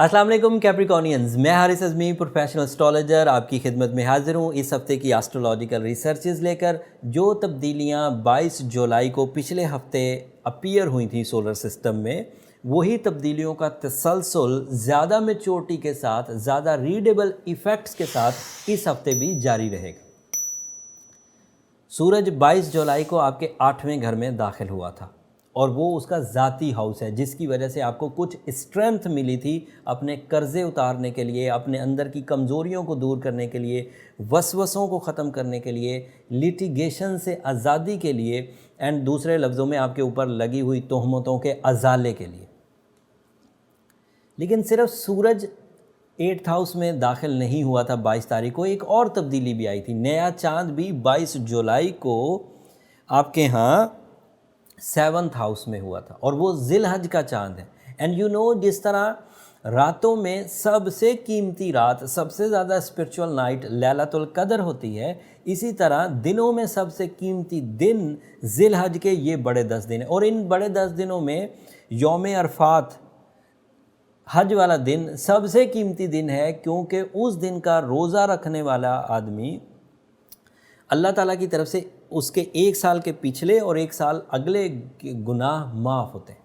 अस्सलाम वालेकुम कैप्रिकॉनियंस, मैं हारिस अज़मी प्रोफेशनल एस्ट्रोलॉजर आपकी खिदमत में हाजिर हूँ इस हफ्ते की एस्ट्रोलॉजिकल रिसर्चेस लेकर। जो तब्दीलियाँ 22 जुलाई को पिछले हफ्ते अपीयर हुई थी सोलर सिस्टम में, वही तब्दीलियों का तसलसल ज़्यादा मैच्योरिटी के साथ, ज़्यादा रीडेबल इफ़ेक्ट्स के साथ इस हफ्ते भी जारी रहेगा। सूरज 22 जुलाई को आपके 8वें घर में दाखिल हुआ था और वो उसका ज़ाती हाउस है, जिसकी वजह से आपको कुछ स्ट्रेंथ मिली थी अपने कर्ज़े उतारने के लिए, अपने अंदर की कमज़ोरियों को दूर करने के लिए, वसवसों को ख़त्म करने के लिए, लिटिगेशन से आज़ादी के लिए, एंड दूसरे लफ्ज़ों में आपके ऊपर लगी हुई तोहमतों के अजाले के लिए। लेकिन सिर्फ सूरज 8th हाउस में दाखिल नहीं हुआ था 22 तारीख को, एक और तब्दीली भी आई थी। नया चांद भी 22 जुलाई को आपके यहाँ 7th हाउस में हुआ था और वो जिलहज का चांद है। एंड यू नो, जिस तरह रातों में सबसे कीमती रात, सबसे ज़्यादा स्पिरिचुअल नाइट लैलतुल कदर होती है, इसी तरह दिनों में सबसे कीमती दिन जिलहज के ये बड़े 10 दिन हैं। और इन बड़े 10 दिनों में यौम अरफात, हज वाला दिन सबसे कीमती दिन है, क्योंकि उस दिन का रोज़ा रखने वाला आदमी अल्लाह ताला की तरफ से उसके एक साल के पिछले और एक साल अगले गुनाह माफ़ होते हैं।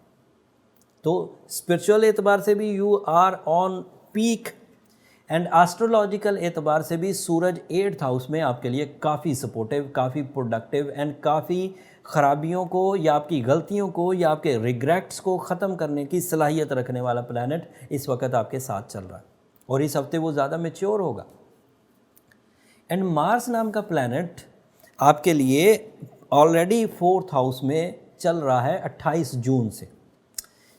तो स्पिरिचुअल एतबार से भी you are on peak, and astrological एतबार से भी सूरज 8th हाउस में आपके लिए काफ़ी सपोर्टिव, काफ़ी प्रोडक्टिव एंड काफ़ी ख़राबियों को या आपकी गलतियों को या आपके रिग्रेट्स को ख़त्म करने की सलाहियत रखने वाला प्लैनेट इस वक्त आपके साथ चल रहा है और इस हफ्ते वो ज़्यादा मैच्योर होगा। एंड मार्स नाम का प्लैनेट आपके लिए ऑलरेडी 4th हाउस में चल रहा है 28 जून से।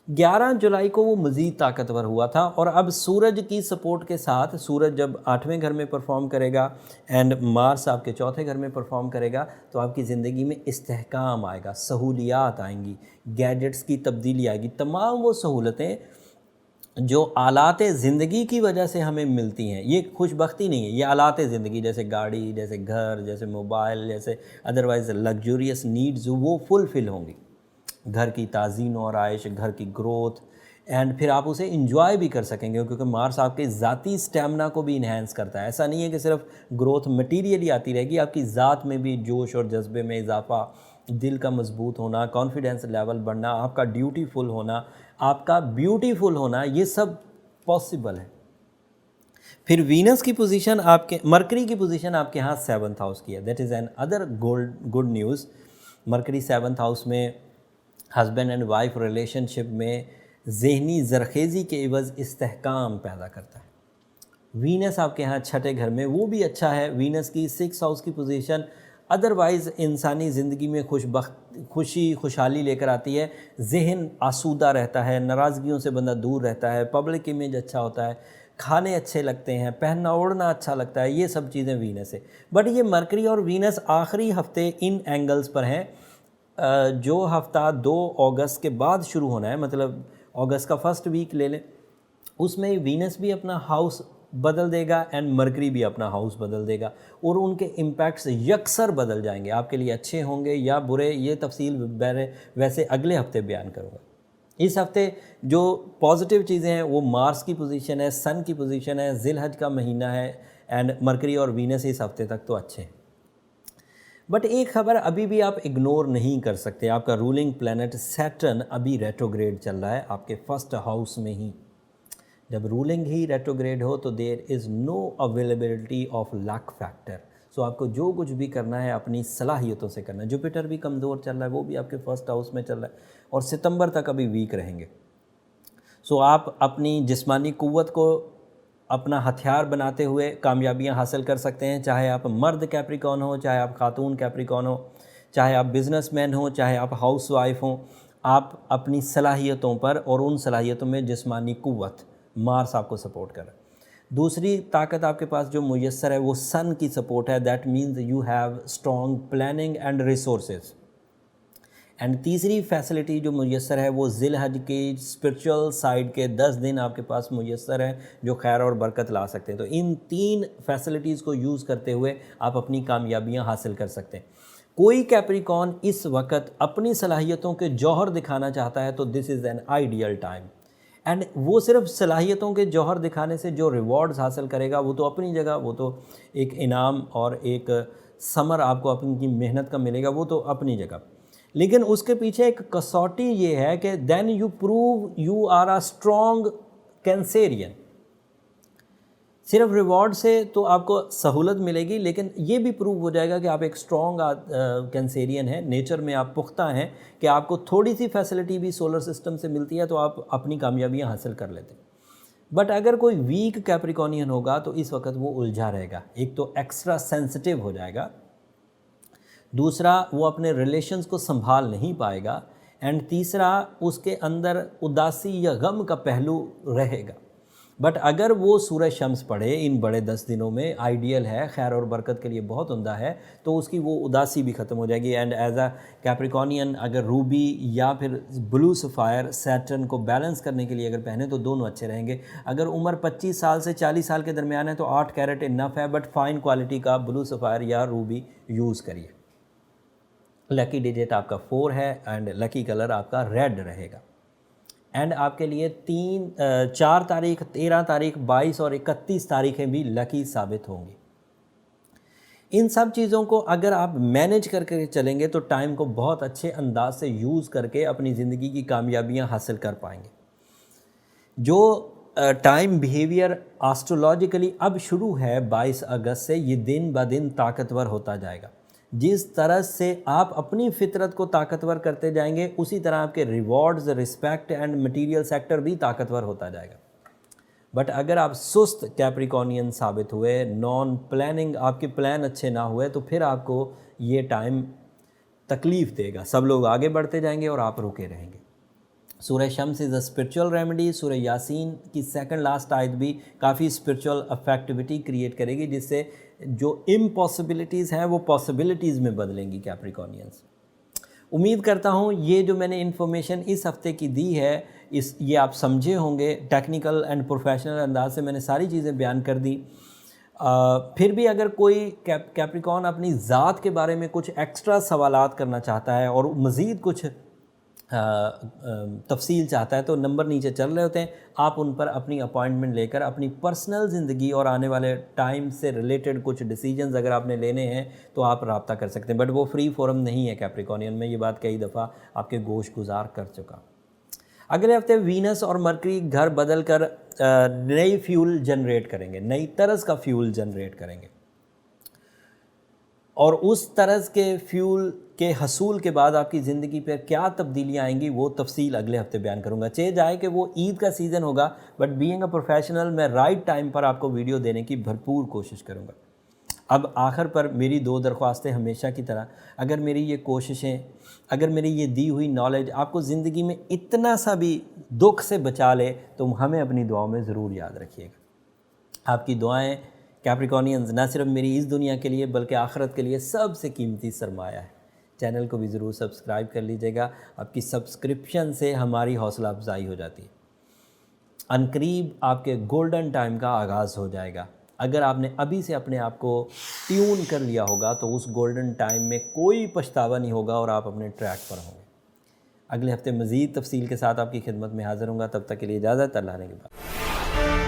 11 जुलाई को वो मज़ीद ताकतवर हुआ था और अब सूरज की सपोर्ट के साथ, सूरज जब 8वें घर में परफॉर्म करेगा एंड मार्स आपके 4थे घर में परफॉर्म करेगा, तो आपकी ज़िंदगी में इस्तेहकाम आएगा, सहूलियात आएंगी, गैजेट्स की तब्दीली आएगी। तमाम वो सहूलतें जो आलात ज़िंदगी की वजह से हमें मिलती हैं, ये खुशबख्ती नहीं है, ये आलात ज़िंदगी, जैसे गाड़ी, जैसे घर, जैसे मोबाइल, जैसे अदरवाइज़ लग्जूरियस नीड्स, वो फुलफ़िल होंगी। घर की ताज़ीन और आयश, घर की ग्रोथ, एंड फिर आप उसे इंजॉय भी कर सकेंगे, क्योंकि मार्स आपके ज़ाती स्टैमिना को भी इन्हेंस करता है। ऐसा नहीं है कि सिर्फ ग्रोथ मटीरियली आती रहेगी, आपकी ज़ात में भी जोश और जज्बे में इजाफा, दिल का मजबूत होना, कॉन्फिडेंस लेवल बढ़ना, आपका ड्यूटीफुल होना, आपका ब्यूटीफुल होना, ये सब पॉसिबल है। फिर वीनस की पोजीशन, आपके मरकरी की पोजीशन आपके यहाँ 7th हाउस की है। That is an other good news. Mercury 7th house में हस्बैंड एंड वाइफ रिलेशनशिप में ज़हनी ज़रखेज़ी के एवज़ इस्तेहकाम पैदा करता है। वीनस आपके यहाँ 6ठे घर में, वो भी अच्छा है। वीनस की 6th हाउस की पोजीशन अदरवाइज़ इंसानी ज़िंदगी में खुशी खुशहाली लेकर आती है। जहन आसूदा रहता है, नाराज़गियों से बंदा दूर रहता है, पब्लिक इमेज अच्छा होता है, खाने अच्छे लगते हैं, पहनना ओढ़ना अच्छा लगता है, ये सब चीज़ें वीनस है। बट ये मरकरी और वीनस आखिरी हफ्ते इन एंगल्स पर हैं। जो हफ्ता 2 अगस्त के बाद शुरू होना है, मतलब अगस्त का फर्स्ट वीक ले लें, उसमें वीनस भी अपना हाउस बदल देगा एंड मरकरी भी अपना हाउस बदल देगा और उनके इम्पैक्ट्स यकसर बदल जाएंगे। आपके लिए अच्छे होंगे या बुरे, ये तफसील वैसे अगले हफ्ते बयान करूँगा। इस हफ्ते जो पॉजिटिव चीज़ें हैं वो मार्स की पोजीशन है, सन की पोजीशन है, जिलहज का महीना है, एंड मरकरी और वीनस इस हफ्ते तक तो अच्छे हैं। बट एक खबर अभी भी आप इग्नोर नहीं कर सकते। आपका रूलिंग प्लैनेट सैटर्न अभी रेट्रोग्रेड चल रहा है आपके 1st हाउस में ही। जब रूलिंग ही रेट्रोग्रेड हो तो there is no availability of luck factor. So आपको जो कुछ भी करना है अपनी सलाहियतों से करना है। जुपिटर भी कमज़ोर चल रहा है, वो भी आपके 1st हाउस में चल रहा है और सितंबर तक अभी वीक रहेंगे। सो आप अपनी जिस्मानी क़ुव्वत को अपना हथियार बनाते हुए कामयाबियां हासिल कर सकते हैं, चाहे आप मर्द कैप्रिकॉन हो, चाहे आप खातून कैप्रिकॉन हो, चाहे आप बिजनेसमैन हो, चाहे आप हाउसवाइफ हो। आप अपनी सलाहियतों पर और उन सलाहियतों में जिस्मानी क़ुव्वत, मार्स आपको सपोर्ट कर रहा है। दूसरी ताकत आपके पास जो मुयस्सर है वो सन की सपोर्ट है। That means you have strong planning and resources. And तीसरी फैसिलिटी जो मुयस्सर है वो जिलहज की स्पिरिचुअल साइड के 10 दिन आपके पास मुयस्सर है, जो खैर और बरकत ला सकते हैं। तो इन 3 फैसिलिटीज़ को यूज़ करते हुए आप अपनी कामयाबियां हासिल कर सकते हैं। कोई कैप्रिकॉन इस वक्त अपनी सलाहियतों के जौहर दिखाना चाहता है तो this is an ideal time. And वो सिर्फ सलाहियतों के जौहर दिखाने से जो रिवॉर्ड्स हासिल करेगा वो तो अपनी जगह, वो तो एक इनाम और एक समर आपको अपनी मेहनत का मिलेगा, वो तो अपनी जगह। लेकिन उसके पीछे एक कसौटी ये है कि then you prove you are a strong Cancerian. सिर्फ रिवॉर्ड से तो आपको सहूलत मिलेगी, लेकिन ये भी प्रूव हो जाएगा कि आप एक स्ट्रॉन्ग कैंसेरियन हैं, नेचर में आप पुख्ता हैं, कि आपको थोड़ी सी फैसिलिटी भी सोलर सिस्टम से मिलती है तो आप अपनी कामयाबियां हासिल कर लेते हैं। बट अगर कोई वीक कैप्रिकॉर्नियन होगा तो इस वक्त वो उलझा रहेगा। एक तो एक्स्ट्रा सेंसिटिव हो जाएगा, दूसरा वो अपने रिलेशंस को संभाल नहीं पाएगा, एंड तीसरा उसके अंदर उदासी या गम का पहलू रहेगा। बट अगर वो सूरज शम्स पढ़े इन बड़े 10 दिनों में, आइडियल है, खैर और बरकत के लिए बहुत उम्दा है, तो उसकी वो उदासी भी ख़त्म हो जाएगी। एंड एज अ कैप्रिकॉर्नियन अगर रूबी या फिर ब्लू सफ़ायर सैटर्न को बैलेंस करने के लिए अगर पहने तो दोनों अच्छे रहेंगे। अगर उम्र 25 साल से 40 साल के दरमियान है तो 8 कैरेट इनफ है, बट फाइन क्वालिटी का ब्लू सफ़ायर या रूबी यूज़ करिए। लकी डिजिट आपका 4 है एंड लकी कलर आपका रेड रहेगा। एंड आपके लिए 4 तारीख, 13 तारीख, 22 और 31 तारीखें भी लकी साबित होंगी। इन सब चीज़ों को अगर आप मैनेज करके चलेंगे तो टाइम को बहुत अच्छे अंदाज से यूज़ करके अपनी ज़िंदगी की कामयाबियां हासिल कर पाएंगे। जो टाइम बिहेवियर एस्ट्रोलॉजिकली अब शुरू है 22 अगस्त से, ये दिन ब दिन ताकतवर होता जाएगा। जिस तरह से आप अपनी फितरत को ताकतवर करते जाएंगे उसी तरह आपके rewards, respect and material sector भी ताकतवर होता जाएगा। बट अगर आप सुस्त कैप्रिकॉर्नियन साबित हुए, नॉन प्लानिंग, आपके प्लान अच्छे ना हुए, तो फिर आपको ये टाइम तकलीफ़ देगा। सब लोग आगे बढ़ते जाएंगे और आप रुके रहेंगे। सूरह Shams is a spiritual remedy. सूरह यासीन की सेकंड लास्ट आयत भी काफ़ी स्पिरिचुअल अफेक्टिविटी क्रिएट करेगी, जिससे जो इम्पॉसिबिलिटीज़ हैं वो पॉसिबिलिटीज़ में बदलेंगी कैप्रिकॉर्नियंस। उम्मीद करता हूँ ये जो मैंने इन्फॉर्मेशन इस हफ़्ते की दी है ये आप समझे होंगे। टेक्निकल एंड प्रोफेशनल अंदाज से मैंने सारी चीज़ें बयान कर दी। फिर भी अगर कोई कैप्रिकॉर्न अपनी ज़ात के बारे में कुछ एक्स्ट्रा सवालात करना चाहता है और मज़ीद कुछ तफसील चाहता है तो नंबर नीचे चल रहे होते हैं, आप उन पर अपनी अपॉइंटमेंट लेकर अपनी पर्सनल ज़िंदगी और आने वाले टाइम से रिलेटेड कुछ डिसीजंस अगर आपने लेने हैं तो आप रब्ता कर सकते हैं। बट वो फ्री फोरम नहीं है कैप्रिकॉर्नियन में, ये बात कई दफ़ा आपके गोश गुजार कर चुका। अगले हफ्ते वीनस और मरकरी घर बदल कर नई फ्यूल जनरेट करेंगे, नई तरज का फ्यूल जनरेट करेंगे, और उस तरह के फ्यूल के हसूल के बाद आपकी ज़िंदगी पर क्या तब्दीलियाँ आएंगी वो तफसील अगले हफ्ते बयान करूँगा। चाहे जाए कि वो ईद का सीज़न होगा, बट बीइंग अ प्रोफेशनल मैं राइट टाइम पर आपको वीडियो देने की भरपूर कोशिश करूँगा। अब आखिर पर मेरी 2 दरख्वास्तें हमेशा की तरह, अगर मेरी ये कोशिशें, अगर मेरी ये दी हुई नॉलेज आपको ज़िंदगी में इतना सा भी दुख से बचा ले तो हमें अपनी दुआओं में ज़रूर याद रखिएगा। आपकी दुआएँ कैप्रिकॉर्नियंस न सिर्फ मेरी इस दुनिया के लिए बल्कि आखिरत के लिए सबसे कीमती सरमाया है। चैनल को भी ज़रूर सब्सक्राइब कर लीजिएगा। आपकी सब्सक्रिप्शन से हमारी हौसला अफजाई हो जाती है। अनकरीब आपके गोल्डन टाइम का आगाज़ हो जाएगा। अगर आपने अभी से अपने आप को ट्यून कर लिया होगा तो उस गोल्डन टाइम में कोई पछतावा नहीं होगा और आप अपने ट्रैक पर होंगे। अगले हफ्ते मज़ीद तफसील के साथ आपकी खिदमत में हाज़िर होंगे। तब तक के लिए इजाज़त। अल्लाह ने के बाद।